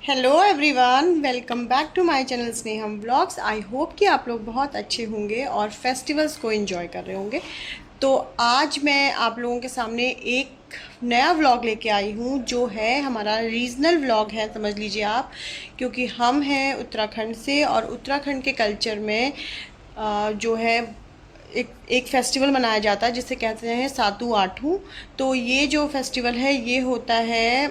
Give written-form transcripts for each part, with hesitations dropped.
Hello everyone, welcome back to my channel Sneham vlogs. I hope कि आप लोग बहुत अच्छे होंगे और फेस्टिवल्स को एंजॉय कर रहे होंगे। तो आज मैं आप लोगों के सामने एक नया व्लॉग लेके आई हूँ जो है हमारा रीजनल व्लॉग है, समझ लीजिए आप। क्योंकि हम हैं उत्तराखंड से और उत्तराखंड के कल्चर में जो है एक फेस्टिवल मनाया जाता है जिसे कहते हैं सातू आठू। तो ये जो फेस्टिवल है ये होता है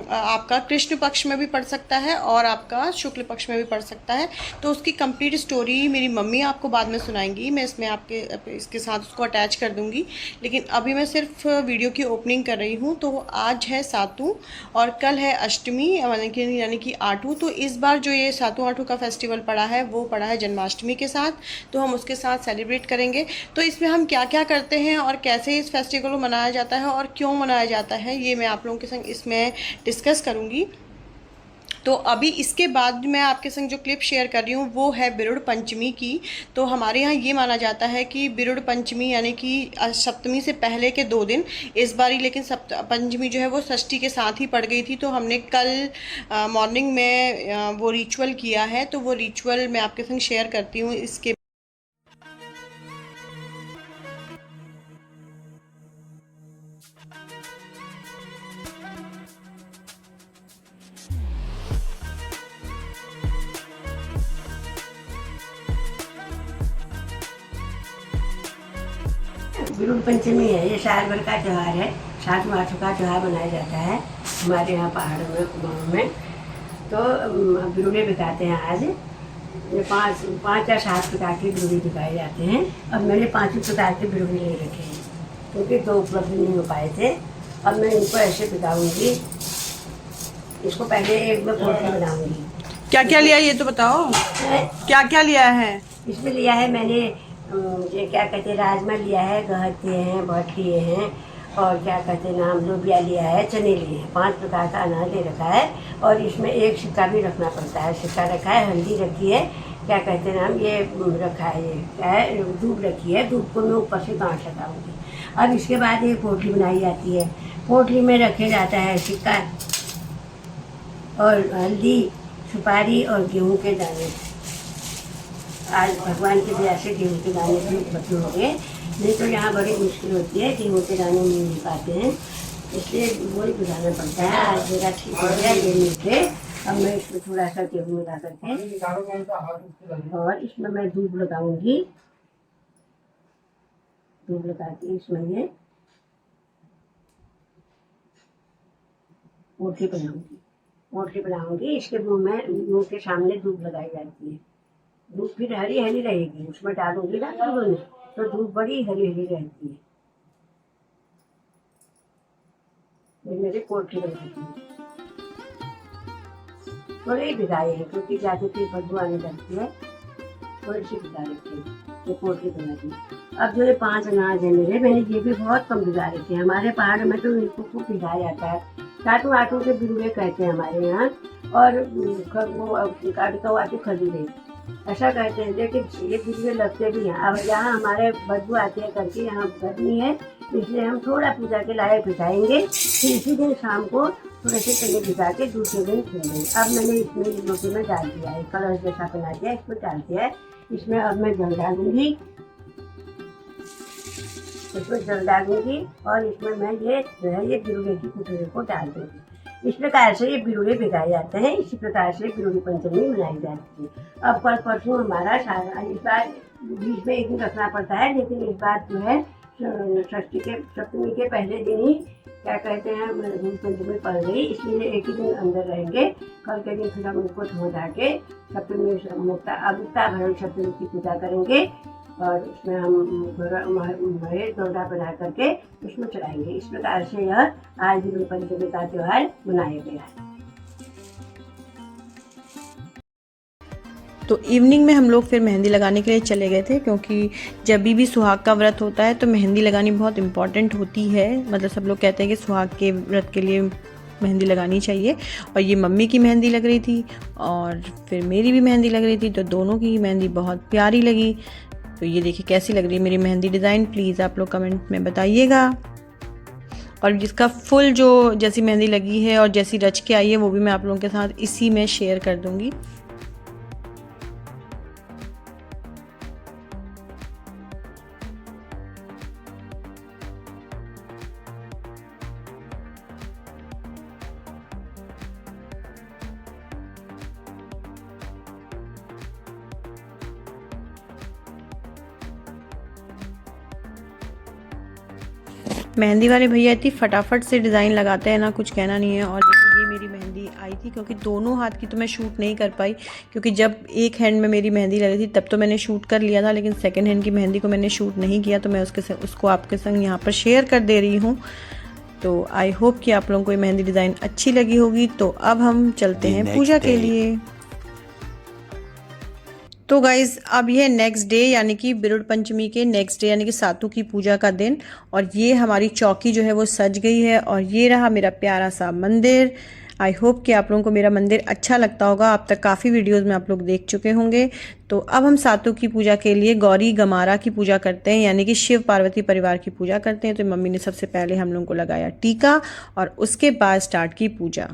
आपका कृष्ण पक्ष में भी पड़ सकता है और आपका शुक्ल पक्ष में भी पड़ सकता है। तो उसकी कंप्लीट स्टोरी मेरी मम्मी आपको बाद में सुनाएंगी, मैं इसमें आपके इसके साथ उसको अटैच कर दूंगी। लेकिन अभी मैं सिर्फ वीडियो की ओपनिंग कर रही हूँ। तो आज है सातू और कल है अष्टमी यानी कि आठू। तो इस बार जो ये सातू आठू का फेस्टिवल पड़ा है वो पड़ा है जन्माष्टमी के साथ, तो हम उसके साथ सेलिब्रेट करेंगे। तो इसमें हम क्या क्या करते हैं और कैसे इस फेस्टिवल को मनाया जाता है और क्यों मनाया जाता है ये मैं आप लोगों के संग इसमें डिस्कस करूँगी। तो अभी इसके बाद मैं आपके संग जो क्लिप शेयर कर रही हूँ वो है बिरुड़ पंचमी की। तो हमारे यहाँ ये माना जाता है कि बिरुड़ पंचमी यानी कि सप्तमी से पहले के 2 दिन इस बारी, लेकिन पंचमी जो है वो षष्ठी के साथ ही पड़ गई थी। तो हमने कल मॉर्निंग में वो रिचुअल किया है। तो वो रिचुअल मैं आपके संग शेयर करती हूँ इसके। गुरु पंचमी है, ये साल भर का त्यौहार है। 7 मार्च का त्यौहार मनाया जाता है हमारे यहाँ पहाड़ों में, गाँव में। तो बिरुड़े बिकाते हैं आज। ये पाँच या 7 प्रकार के बिरुड़े बिकाए जाते हैं। अब मैंने 5 प्रकार के बिरुड़े ले रखे हैं क्योंकि 2 उपलब्ध नहीं हो पाए थे। अब मैं इनको ऐसे बिकाऊंगी। इसको पहले एक मैं पोटली बनाऊंगी। क्या क्या लिया ये तो बताओ, क्या क्या लिया है? इसमें लिया है मैंने ये क्या कहते हैं, राजमा लिया है, गहत लिए हैं, भट लिए हैं, और क्या कहते हैं नाम, लोबिया लिया है, चने लिए हैं। 5 प्रकार का अनाज ले रखा है। और इसमें एक सिक्का भी रखना पड़ता है। सिक्का रखा है, हल्दी रखी है, क्या कहते हैं नाम, ये रखा है, ये क्या है, दूध रखी है। दूध को मैं ऊपर से गांठ लगाऊंगी। अब इसके बाद एक पोटली बनाई जाती है। पोटली में रखे जाता है सिक्का और हल्दी, सुपारी और गेहूँ के दाने। आज भगवान की दया से गेहूँ के दाने भी उपलब्ध हो गए, नहीं तो यहाँ बड़ी मुश्किल होती है, गेहूँ के दाने नहीं मिल पाते हैं, इसलिए वही बुझाना पड़ता है। आज मेरा ठीक हो गया ये मीठे। अब मैं इसमें थोड़ा सा गेहूँ मिला करके और इसमें मैं दूध लगाऊंगी। दूध लगा के इसमें ये पोटली बनाऊंगी। पोटली बनाऊंगी, इसके मुँह के सामने दूध लगाई जाती है। धूप फिर हरी हरी रहेगी, उसमें डालूंगी ना दूध में, तो धूप बड़ी हरी हरी रहती है। ये मेरे पोटली बनाती है। थोड़े ही भिगाए हैं क्योंकि ज़्यादा फिर बदबू आने लगती है, थोड़ी सी भिगा लेते हैं। ये पोटली बनाती है। अब जो ये 5 अनाज है मेरे, मैंने ये भी बहुत कम भिगा लेते हैं। हमारे पहाड़ में तो इनको खूब भिगाया जाता है। सातू आटू के बिरुड़े कहते हैं हमारे यहाँ, और वो काटू आटू खजूरे ऐसा कहते हैं। लेकिन ये बिरुड़े लगते भी हैं। अब यहाँ हमारे बदबू आते हैं करके, यहाँ गर्मी है इसलिए हम थोड़ा पूजा के लायक भिगाएंगे। फिर इसी दिन शाम को थोड़े से चने भिगा के दूसरे दिन छोड़ेंगे। अब मैंने इसमें लोटे में डाल दिया है, कलश जैसा बना दिया, इसमें डाल दिया है। इसमें अब मैं जल डालूंगी, इसमें जल डालूंगी और इसमें मैं ये जो है ये बिरुड़े की कुटरे को डाल दूंगी। इस प्रकार से ये बिरुड़े भिगाए जाते हैं। इसी प्रकार से बिरुड़ी पंचमी मनाई जाती है। अब कल परसों हमारा सारा, इस बार बीच में एक दिन रखना पड़ता है, लेकिन इस बार जो है सप्तमी के पहले दिन ही क्या कहते हैं पंचमी पड़ गई, इसलिए एक ही दिन अंदर रहेंगे। कल के दिन फिर हम उनको धो धा के सप्तमी मुक्ता भरण सप्तमी की पूजा करेंगे और उसमें हम दौरा बना करके उसमें चढ़ाएंगे। इस प्रकार से यह आज बिरुड़ पंचमी का त्यौहार मनाया गया है। तो इवनिंग में हम लोग फिर मेहंदी लगाने के लिए चले गए थे, क्योंकि जब भी सुहाग का व्रत होता है तो मेहंदी लगानी बहुत इम्पॉर्टेंट होती है। मतलब सब लोग कहते हैं कि सुहाग के व्रत के लिए मेहंदी लगानी चाहिए। और ये मम्मी की मेहंदी लग रही थी और फिर मेरी भी मेहंदी लग रही थी, तो दोनों की मेहंदी बहुत प्यारी लगी। तो ये देखिए कैसी लग रही है मेरी मेहंदी डिज़ाइन, प्लीज़ आप लोग कमेंट में बताइएगा। और जिसका फुल जो जैसी मेहंदी लगी है और जैसी रच के आई है वो भी मैं आप लोगों के साथ इसी में शेयर कर दूँगी। मेहंदी वाले भैया इतनी फटाफट से डिज़ाइन लगाते हैं ना, कुछ कहना नहीं है। और ये मेरी मेहंदी आई थी, क्योंकि दोनों हाथ की तो मैं शूट नहीं कर पाई, क्योंकि जब एक हैंड में मेरी मेहंदी लगी थी तब तो मैंने शूट कर लिया था, लेकिन सेकंड हैंड की मेहंदी को मैंने शूट नहीं किया, तो मैं उसको आपके संग यहाँ पर शेयर कर दे रही हूँ। तो आई होप कि आप लोगों को ये मेहंदी डिज़ाइन अच्छी लगी होगी। तो अब हम चलते हैं पूजा के लिए। तो गाइज़ अब ये नेक्स्ट डे यानी कि बिरुड़ पंचमी के नेक्स्ट डे यानी कि सातू की पूजा का दिन, और ये हमारी चौकी जो है वो सज गई है, और ये रहा मेरा प्यारा सा मंदिर। आई होप कि आप लोगों को मेरा मंदिर अच्छा लगता होगा। अब तक काफ़ी वीडियोस में आप लोग देख चुके होंगे। तो अब हम सातू की पूजा के लिए गौरी गमारा की पूजा करते हैं, यानी कि शिव पार्वती परिवार की पूजा करते हैं। तो मम्मी ने सबसे पहले हम लोगों को लगाया टीका और उसके बाद स्टार्ट की पूजा।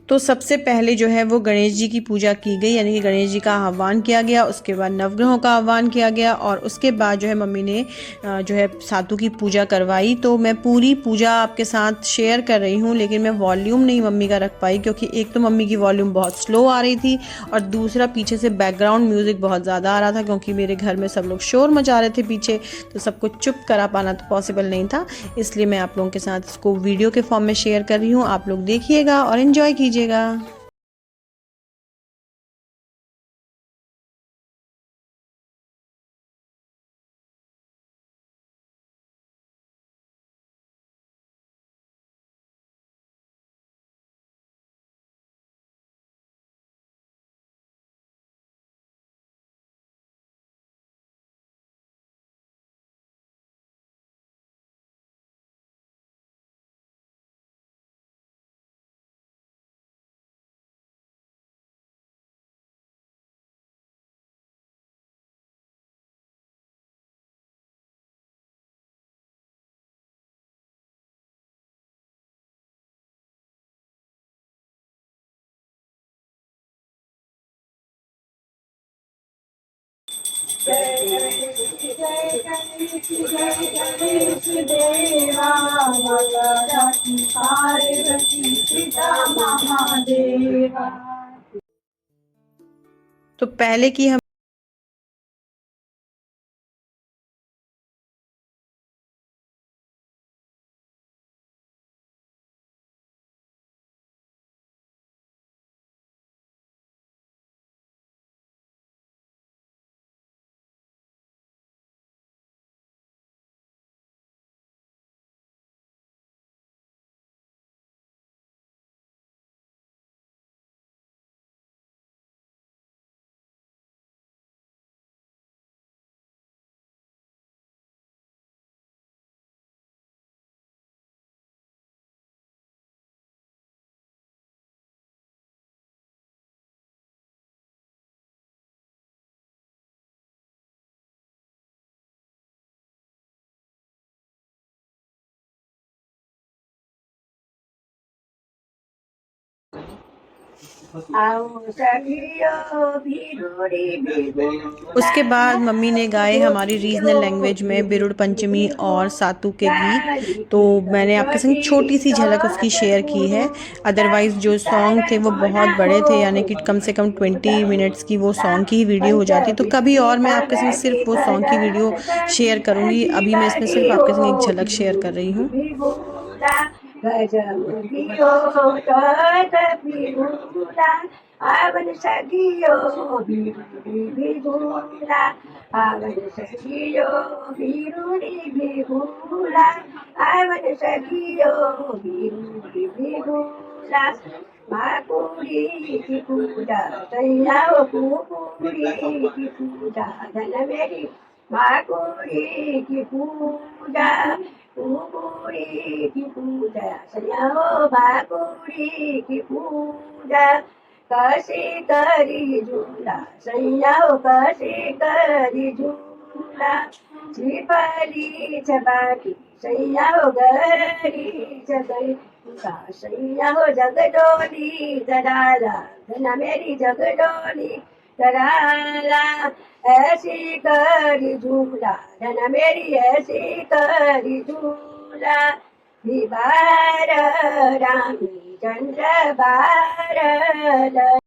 तो सबसे पहले जो है वो गणेश जी की पूजा की गई, यानी कि गणेश जी का आह्वान किया गया, उसके बाद नवग्रहों का आह्वान किया गया, और उसके बाद जो है मम्मी ने जो है सातू की पूजा करवाई। तो मैं पूरी पूजा आपके साथ शेयर कर रही हूँ, लेकिन मैं वॉल्यूम नहीं मम्मी का रख पाई, क्योंकि एक तो मम्मी की वॉल्यूम बहुत स्लो आ रही थी, और दूसरा पीछे से बैकग्राउंड म्यूज़िक बहुत ज़्यादा आ रहा था, क्योंकि मेरे घर में सब लोग शोर मचा रहे थे पीछे, तो सबको चुप करा पाना तो पॉसिबल नहीं था। इसलिए मैं आप लोगों के साथ इसको वीडियो के फॉर्म में शेयर कर रही हूँ। आप लोग देखिएगा और एंजॉय कीजिएगा। तो पहले की हम उसके बाद मम्मी ने गाए हमारी रीजनल लैंग्वेज में बिरुड़ पंचमी और सातू के गीत। तो मैंने आपके संग छोटी सी झलक उसकी शेयर की है। अदरवाइज़ जो सॉन्ग थे वो बहुत बड़े थे, यानी कि कम से कम 20 मिनट्स की वो सॉन्ग की ही वीडियो हो जाती। तो कभी और मैं आपके संग सिर्फ वो सॉन्ग की वीडियो शेयर करूँगी। अभी मैं इसमें सिर्फ आपके संग एक झलक शेयर कर रही हूँ। गजमुखियो तोत बिहुला आवन सखियो बिरुड़ी बिहुला आवन सखियो बिरुड़ी बिहुला आवन सखियो बिरुड़ी बिहुला माकुड़ी की पूजा सैयाओ कुकुड़ी की पूजा धन मेरी माकुड़ी की पूजा कुकुड़ी की पूजा सैयाओ माकुड़ी की पूजा कशी करी झूला सैयाओ कशी करी झूला श्रीफली चपाटी सैयाओ गरी चकई सैया हो जगडोली तराला धना मेरी जगडोली तराला ऐसी करी झूला धना मेरी ऐसी करी झूला दीवार रामी चंद्र बार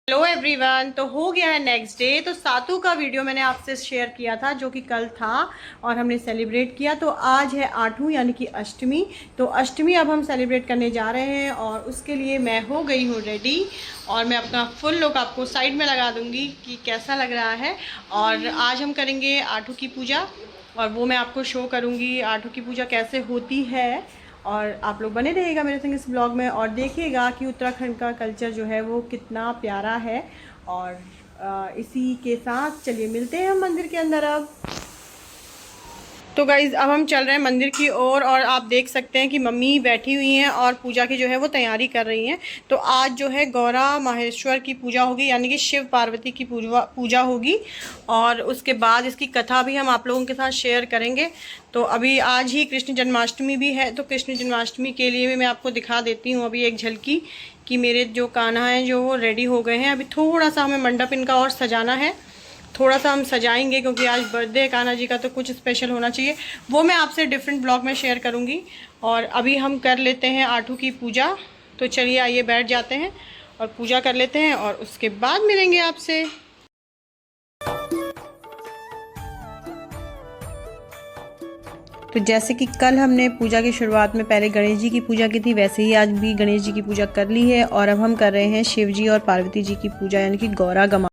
हेलो एवरीवन, तो हो गया है नेक्स्ट डे। तो सातू का वीडियो मैंने आपसे शेयर किया था जो कि कल था और हमने सेलिब्रेट किया। तो आज है आठवीं यानी कि अष्टमी। तो अष्टमी अब हम सेलिब्रेट करने जा रहे हैं और उसके लिए मैं हो गई हूँ रेडी। और मैं अपना फुल लुक आपको साइड में लगा दूँगी कि कैसा लग रहा है। और आज हम करेंगे आठू की पूजा और वो मैं आपको शो करूँगी आठू की पूजा कैसे होती है। और आप लोग बने रहिएगा मेरे संग इस ब्लॉग में और देखिएगा कि उत्तराखंड का कल्चर जो है वो कितना प्यारा है। और इसी के साथ चलिए मिलते हैं हम मंदिर के अंदर अब। तो गाइज़ अब हम चल रहे हैं मंदिर की ओर और आप देख सकते हैं कि मम्मी बैठी हुई हैं और पूजा की जो है वो तैयारी कर रही हैं। तो आज जो है गौरा माहेश्वर की पूजा होगी यानी कि शिव पार्वती की पूजा होगी। और उसके बाद इसकी कथा भी हम आप लोगों के साथ शेयर करेंगे। तो अभी आज ही कृष्ण जन्माष्टमी भी है, तो कृष्ण जन्माष्टमी के लिए भी मैं आपको दिखा देती हूँ अभी एक झलकी कि मेरे जो कान्हा हैं जो वो रेडी हो गए हैं। अभी थोड़ा सा हमें मंडप इनका और सजाना है, थोड़ा सा हम सजाएंगे क्योंकि आज बर्थडे है कान्हा जी का, तो कुछ स्पेशल होना चाहिए। वो मैं आपसे डिफरेंट ब्लॉग में शेयर करूँगी। और अभी हम कर लेते हैं आठू की पूजा। तो चलिए आइए बैठ जाते हैं और पूजा कर लेते हैं और उसके बाद मिलेंगे आपसे। तो जैसे कि कल हमने पूजा की शुरुआत में पहले गणेश जी की पूजा की थी, वैसे ही आज भी गणेश जी की पूजा कर ली है। और अब हम कर रहे हैं शिव जी और पार्वती जी की पूजा यानी कि गौरा गमा।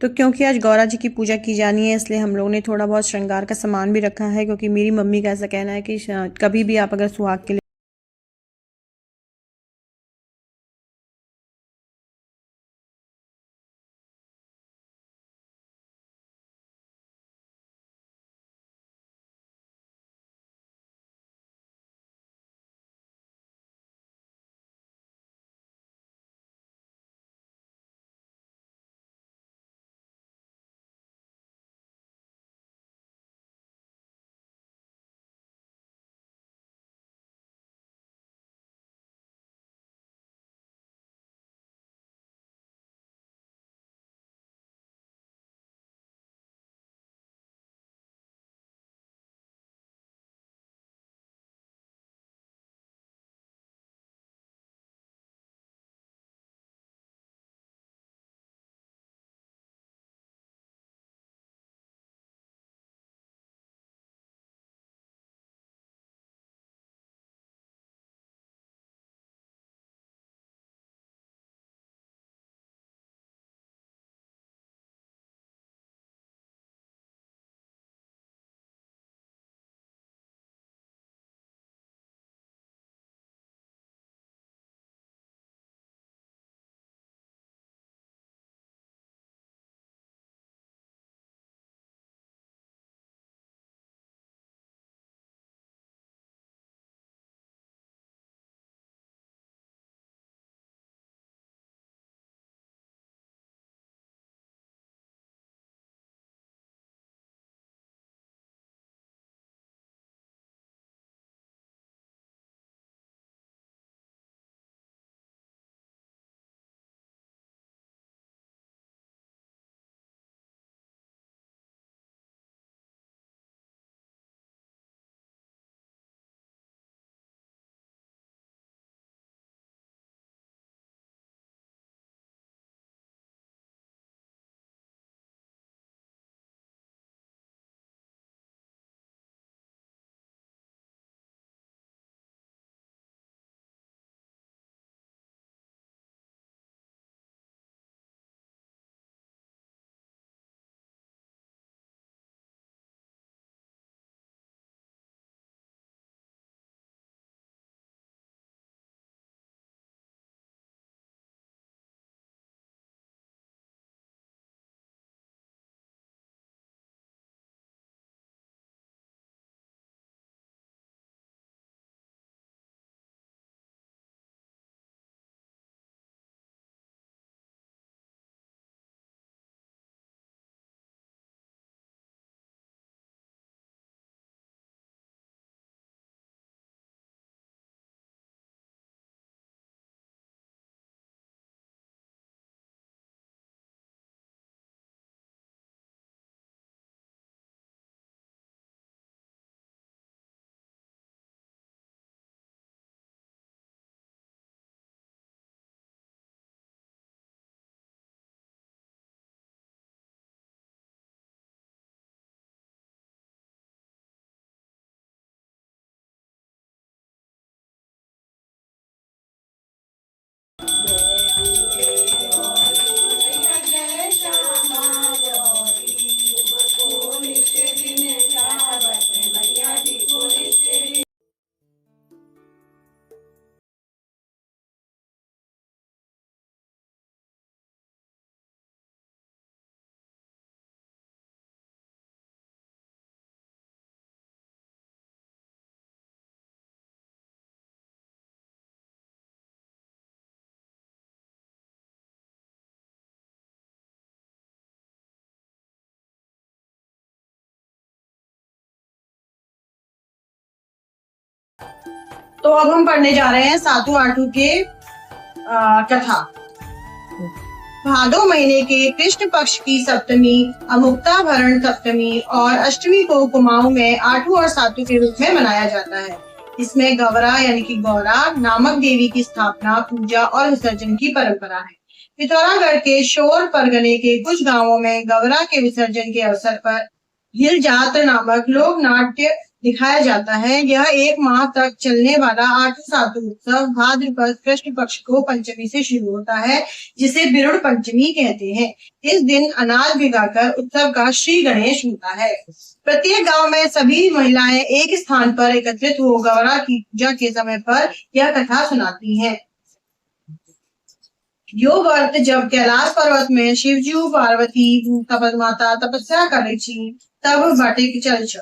तो क्योंकि आज गौरा जी की पूजा की जानी है इसलिए हम लोगों ने थोड़ा बहुत श्रृंगार का सामान भी रखा है, क्योंकि मेरी मम्मी का ऐसा कहना है कि कभी भी आप अगर सुहाग के लिए तो अब हम पढ़ने जा रहे हैं सातु आठू के कथा। भादो महीने के कृष्ण पक्ष की सप्तमी अमुक्ता भरण सप्तमी और अष्टमी को कुमाऊं में आठू और सातु के रूप में मनाया जाता है। इसमें गौरा यानी कि गौरा नामक देवी की स्थापना, पूजा और विसर्जन की परंपरा है। पिथौरागढ़ के शोर परगने के कुछ गांवों में गौरा के विसर्जन के अवसर पर हिल जात्र नामक लोक नाट्य दिखाया जाता है। यह 1 माह तक चलने वाला आठू सातु उत्सव भाद्रपद कृष्ण पक्ष को पंचमी से शुरू होता है, जिसे बिरुड़ पंचमी कहते हैं। इस दिन अनाज भिगाकर उत्सव का श्री गणेश होता है। प्रत्येक गांव में सभी महिलाएं एक स्थान पर एकत्रित हो गौरा की पूजा के समय पर यह कथा सुनाती हैं। यो व्रत जब कैलाश पर्वत में शिवजी पार्वती माता तपस्या करे छी, तब बटिक चल छ।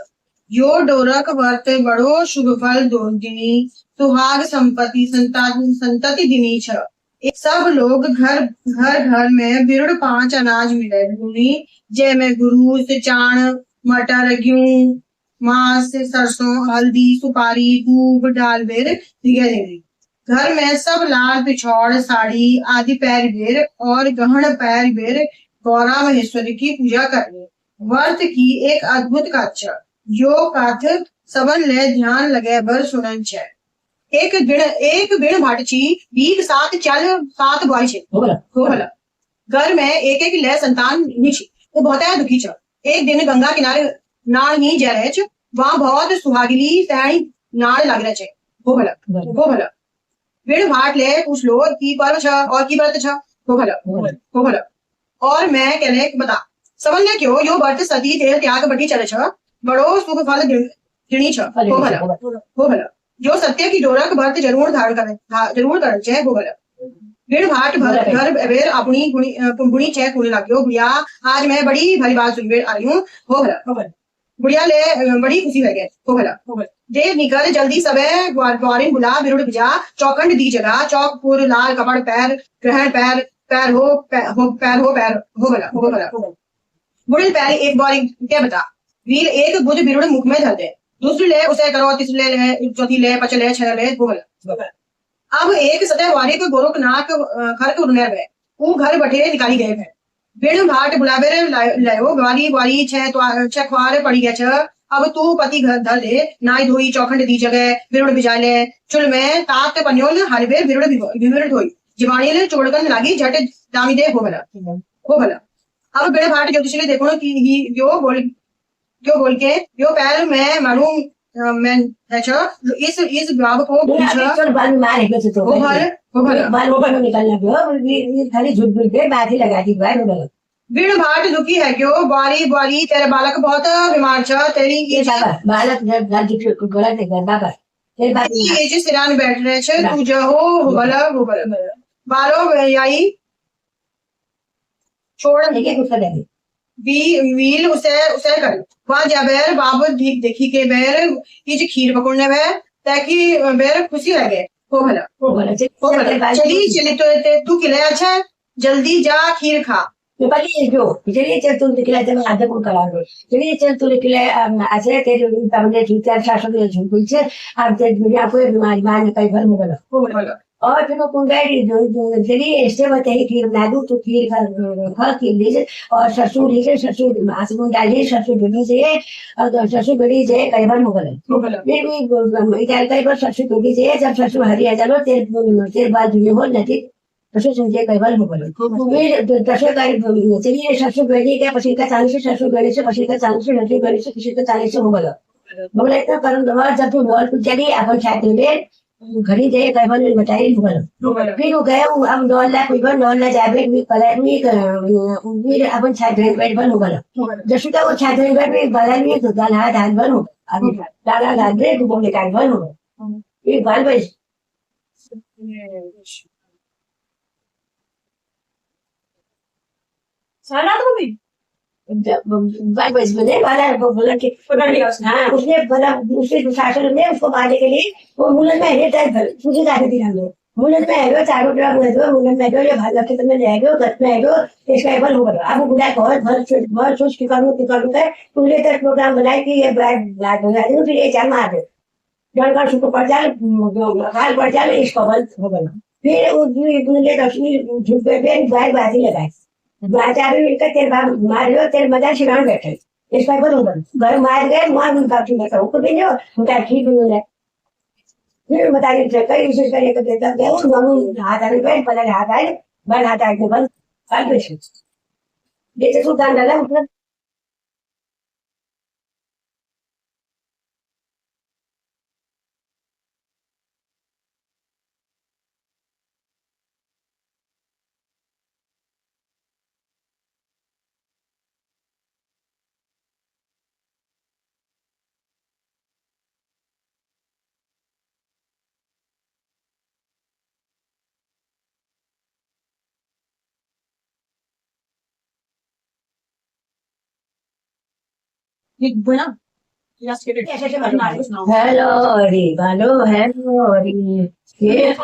यो डोरक व्रत बड़ो शुभ फल दिनी, सुहाग संपत्ति संतति दिनी छ। सब लोग घर घर में बिरुड़ 5 अनाज मिले धुनी, जय में गुरूस, चाण, मटर, गेहूं, मांस, सरसों, हल्दी, सुपारी, दूब, डाल बेर दिए देंगे। घर में सब लाल पिछौड़, साड़ी आदि पैर बेर और गहन पैर बेर गौरा महेश्वरी की पूजा करनी। व्रत की एक अद्भुत कच्छ यो कथ सबन ले ध्यान लगे बर सुनन छे। एक बिन भाटची बीक 7 चल 7 बुआई छे होला। घर में एक ले संतान नी छे, वो बहुत दुखी छ। एक दिन गंगा किनारे नाड़ ही जा रहे छ, वहां बहुत सुहागिली सैणी नाड़ लग रहे छे होला। बिन भाट ले पूछ लो की पर्व छ और की व्रत छ होला। और मैं कहले बता सबन ले क्यों यो व्रत सती तेल त्याग बटी चले छ, बड़ो शुभ फल गिणी छ होला। जो सत्य की डोरक व्रत जरूर धारण छे होला। बिन भाट घर बेर अपनी गुणी छे कुल लाग्यो। गुड़िया आज मैं बड़ी भली बात सुनबे आई हूं होला। गुड़िया ले बड़ी खुशी हो गए होला। देर निकल जल्दी सबे ग्वारिन बुला बिरुड़ भिजा, चौखंड दी जगह, चौकपुर लाल कपड़ पैर ग्रहण पैर हो होला। बुढ़िल पैर एक बार क्या बता वीर एक बुध बिरुड़ मुख में धर दे, दूसरी ले उसे करो, तीसरी ले, चौथी ले, पच ले, 6 ले बोल। अब एक सतह वारी को गोरखनाथ खरक उड़ने गए, वो घर बठे निकाली गए है। बिन भाट बुलावे लायो वारी 6 ख्वार पड़ी गया छ। अब तू पति घर धर दे, नाई धोई चौखंड दी जगह बिरुड़ भिजा ले, चुल में तात पन्योल हरबे बिरुड़ धोई, जिवाणी ले चोड़कन लागी झट दामी दे हो भला। अब बिन भाट ज्योतिष ले देखो कि यो बोल के यो पैर में मालूम मैं अच्छा इस भाव को चल बाल मार एक से तो वो भर निकालना ये खाली झूठ बोल के बात ही लगा दी बाहर हो। बिन भाट दुखी है क्यों बारी तेरे बालक बहुत बीमार छ, तेरी ये बालक जब गलत है बाबा तेरे बात ये जो सिरान बैठ रहे छ, तू जो हो भला बारो यही छोड़ के कुछ कर दे वील उसे कर वहां जा बेर बाबू देखी के बेर ये जो खीर पकड़ने में ताकि बेर खुशी लगे हो भला चली तो तू खिलाया अच्छा जल्दी जा खीर खा चलिए चल तू निकला जब आधा को करा दो चलिए चल तू निकले ऐसे तेरे तमने ठीक है शासन झुकुल से अब जब मेरे आपको बीमारी मान कई भर मिला और फिर वो कुंगाई चलिए ऐसे बताइए खीर बना दूं तो खीर खा खीर लीजिए और सरसों लीजिए सरसों आसमन डालिए सरसों बड़ी से और सरसों बड़ी से कई बार मुगल फिर भी कई बार सरसों बड़ी से जब सरसों हरी आ जाओ तेरे बाद ये हो नदी सरसों सुनते कई बार मुगल फिर सरसों का चलिए सरसों बड़ी के पसी का 40 सरसों बड़ी से पसी का 40 सरसों बड़ी से किसी का 40 मुगल मुगल इतना करम दवा जब तू बोल कुछ चलिए अपन चाहते ले घड़ी जाए कई बार बताइए मुगल फिर वो गए अब नौला कोई बार नौला जाबे भी कलर में फिर अपन छात्र बैठ बन मुगल जैसे का वो छात्र बैठ में बदल में तो दाल हाथ हाथ बन हो अब दादा लादे तो बोले का बन हो ये बाल बस साला तो भी बाल बस बने वाला बोला कि हाँ उसने बोला दूसरे शासन में उसको मारने के लिए वो मुलन में है टाइप तुझे जाके दिया हमने मुलन में है चारों तरफ मुलन में है ये भाग के तुम्हें ले गए घर में है इसका एबल हो गया अब बुला को बहुत सोच के करूं है तुमने तक प्रोग्राम बनाए कि ये ब्लैक बना दूं फिर ये चार मार दे जल का शुक्र पड़ जाए, अकाल पड़ जाए, इसका बल हो गया। फिर उसने लक्ष्मी झुक पे गाय बाजी लगाई, बाजार में मिलकर तेरे बाप मारियो, तेरे मजा शिरान बैठे, इसका बल होगा। घर मार गए, मार उनका ठीक है, हुक्म भी नहीं हो, उनका ठीक नहीं है। फिर बताइए कई विशेष करके तो देता है, उस मामू हाथ आने पे बदल हाथ आए, बल हाथ आए के बल काल पे जैसे सुल्तान दादा मतलब हेलो हरी, हेलो हेलो हरी, ये